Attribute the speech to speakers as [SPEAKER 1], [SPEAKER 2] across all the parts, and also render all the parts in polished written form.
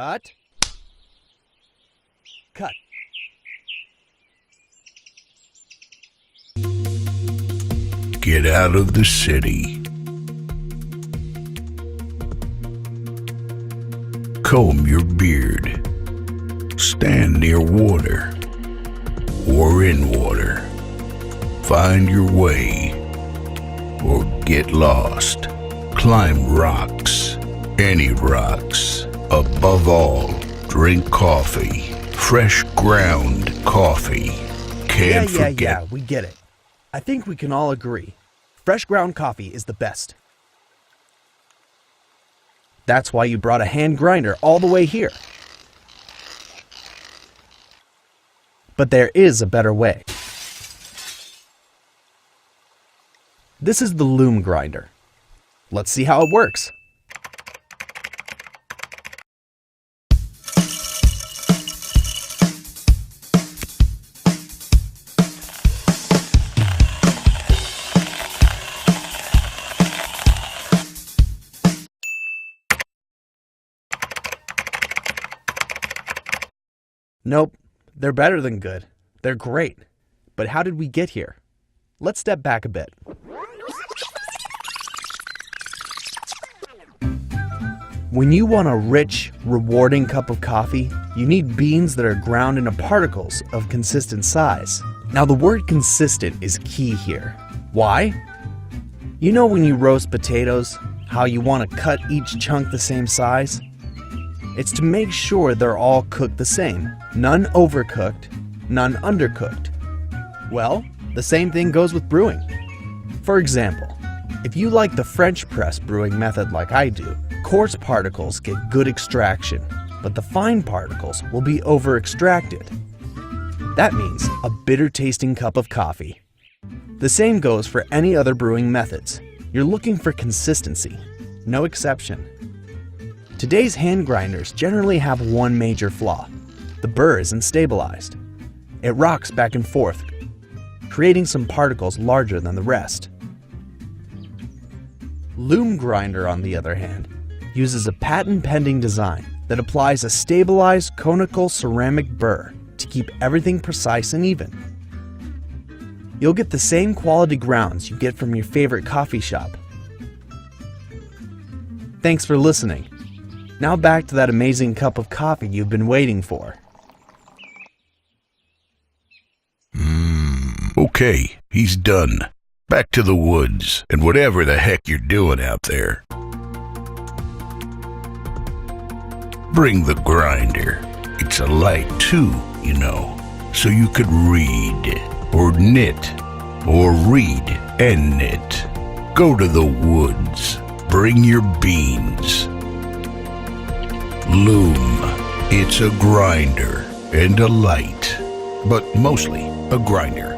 [SPEAKER 1] Cut. Cut.
[SPEAKER 2] Get out of the city. Comb your beard. Stand near water or in water. Find your way or get lost. Climb rocks, any rocks. Above all, drink coffee. Fresh ground coffee. Can't forget.
[SPEAKER 1] Yeah, we get it. I think we can all agree. Fresh ground coffee is the best. That's why you brought a hand grinder all the way here. But there is a better way. This is the LUME grinder. Let's see how it works. Nope, they're better than good. They're great. But how did we get here? Let's step back a bit. When you want a rich, rewarding cup of coffee, you need beans that are ground into particles of consistent size. Now the word consistent is key here. Why? You know when you roast potatoes, how you want to cut each chunk the same size? It's to make sure they're all cooked the same. None overcooked, none undercooked. Well, the same thing goes with brewing. For example, if you like the French press brewing method like I do, coarse particles get good extraction, but the fine particles will be over-extracted. That means a bitter-tasting cup of coffee. The same goes for any other brewing methods. You're looking for consistency, no exception. Today's hand grinders generally have one major flaw. The burr isn't stabilized. It rocks back and forth, creating some particles larger than the rest. LUME grinder, on the other hand, uses a patent-pending design that applies a stabilized conical ceramic burr to keep everything precise and even. You'll get the same quality grounds you get from your favorite coffee shop. Thanks for listening. Now back to that amazing cup of coffee you've been waiting for.
[SPEAKER 2] Okay, he's done. Back to the woods and whatever the heck you're doing out there. Bring the grinder. It's a light too, you know, so you could read or knit or read and knit. Go to the woods. Bring your beans. LUME. It's a grinder and a light, but mostly a grinder.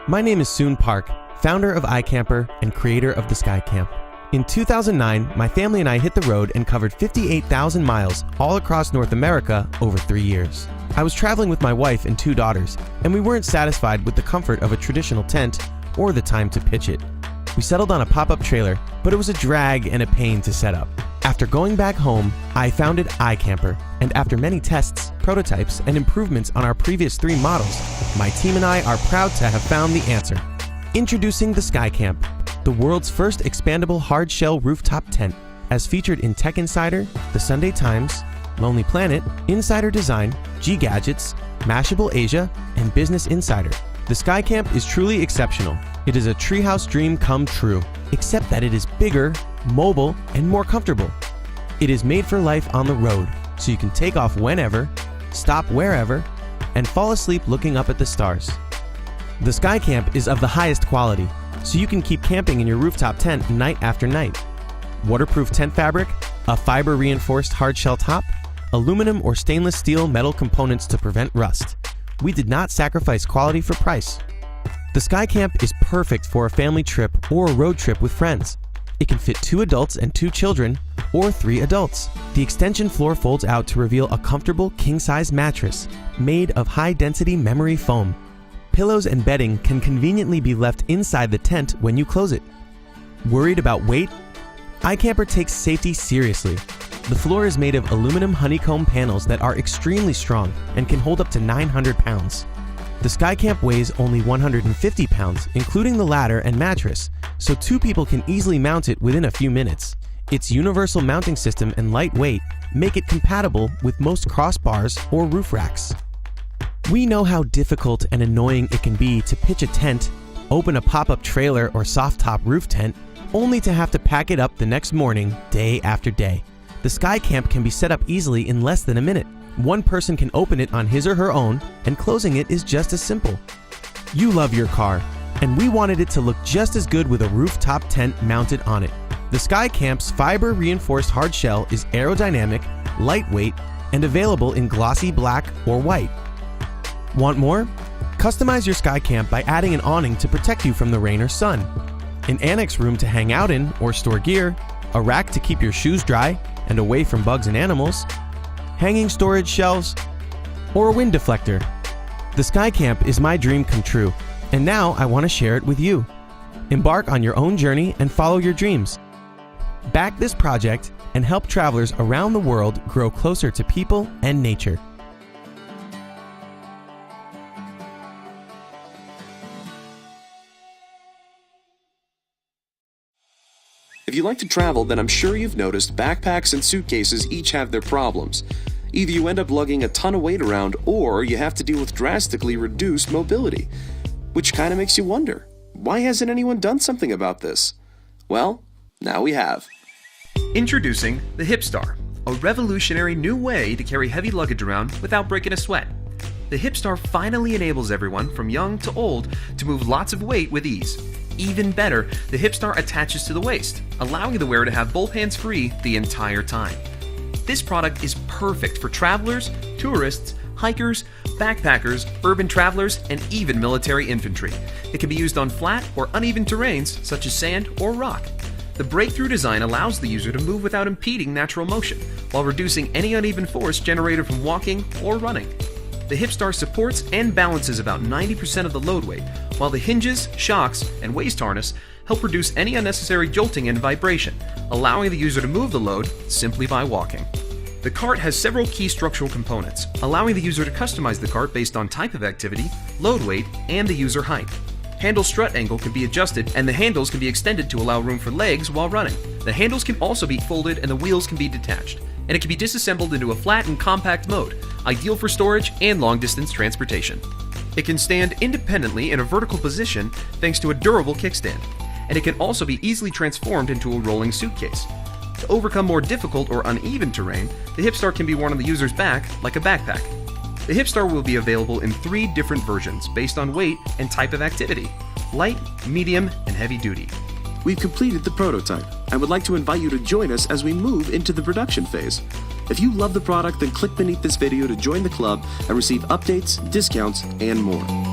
[SPEAKER 3] My name is Soon Park, founder of iKamper and creator of the Skycamp. In 2009, my family and I hit the road and covered 58,000 miles all across North America over 3 years. I was traveling with my wife and 2 daughters, and we weren't satisfied with the comfort of a traditional tent or the time to pitch it. We settled on a pop-up trailer, but it was a drag and a pain to set up. After going back home, I founded iKamper, and after many tests, prototypes, and improvements on our previous 3 models, my team and I are proud to have found the answer. Introducing the Skycamp, the world's first expandable hard-shell rooftop tent, as featured in Tech Insider, The Sunday Times, Lonely Planet, Insider Design, G-Gadgets, Mashable Asia, and Business Insider. The Skycamp is truly exceptional. It is a treehouse dream come true, except that it is bigger, mobile, and more comfortable. It is made for life on the road, so you can take off whenever, stop wherever, and fall asleep looking up at the stars. The Skycamp is of the highest quality, so you can keep camping in your rooftop tent night after night. Waterproof tent fabric, a fiber-reinforced hardshell top, aluminum or stainless steel metal components to prevent rust. We did not sacrifice quality for price. The Skycamp is perfect for a family trip or a road trip with friends. It can fit 2 adults and 2 children, or 3 adults. The extension floor folds out to reveal a comfortable king-size mattress made of high-density memory foam. Pillows and bedding can conveniently be left inside the tent when you close it. Worried about weight? iKamper takes safety seriously. The floor is made of aluminum honeycomb panels that are extremely strong and can hold up to 900 pounds. The Skycamp weighs only 150 pounds, including the ladder and mattress, so 2 people can easily mount it within a few minutes. Its universal mounting system and light weight make it compatible with most crossbars or roof racks. We know how difficult and annoying it can be to pitch a tent, open a pop-up trailer or soft-top roof tent, only to have to pack it up the next morning, day after day. The Skycamp can be set up easily in less than a minute. One person can open it on his or her own, and closing it is just as simple. You love your car, and we wanted it to look just as good with a rooftop tent mounted on it. The Skycamp's fiber-reinforced hard shell is aerodynamic, lightweight, and available in glossy black or white. Want more? Customize your Skycamp by adding an awning to protect you from the rain or sun, an annex room to hang out in or store gear, a rack to keep your shoes dry and away from bugs and animals, hanging storage shelves, or a wind deflector. The Skycamp is my dream come true, and now I want to share it with you. Embark on your own journey and follow your dreams. Back this project and help travelers around the world grow closer to people and nature.
[SPEAKER 4] If you like to travel, then I'm sure you've noticed backpacks and suitcases each have their problems. Either you end up lugging a ton of weight around, or you have to deal with drastically reduced mobility. Which kind of makes you wonder, why hasn't anyone done something about this? Well, now we have.
[SPEAKER 5] Introducing the HipStar, a revolutionary new way to carry heavy luggage around without breaking a sweat. The HipStar finally enables everyone from young to old to move lots of weight with ease. Even better, the HipStar attaches to the waist, allowing the wearer to have both hands free the entire time. This product is perfect for travelers, tourists, hikers, backpackers, urban travelers, and even military infantry. It can be used on flat or uneven terrains such as sand or rock. The breakthrough design allows the user to move without impeding natural motion, while reducing any uneven force generated from walking or running. The HipStar supports and balances about 90% of the load weight, while the hinges, shocks, and waist harness help reduce any unnecessary jolting and vibration, allowing the user to move the load simply by walking. The cart has several key structural components, allowing the user to customize the cart based on type of activity, load weight, and the user height. Handle strut angle can be adjusted, and the handles can be extended to allow room for legs while running. The handles can also be folded and the wheels can be detached, and it can be disassembled into a flat and compact mode, ideal for storage and long-distance transportation. It can stand independently in a vertical position thanks to a durable kickstand, and it can also be easily transformed into a rolling suitcase. To overcome more difficult or uneven terrain, the HipStar can be worn on the user's back like a backpack. The HipStar will be available in 3 different versions based on weight and type of activity: light, medium, and heavy duty.
[SPEAKER 4] We've completed the prototype and would like to invite you to join us as we move into the production phase. If you love the product, then click beneath this video to join the club and receive updates, discounts, and more.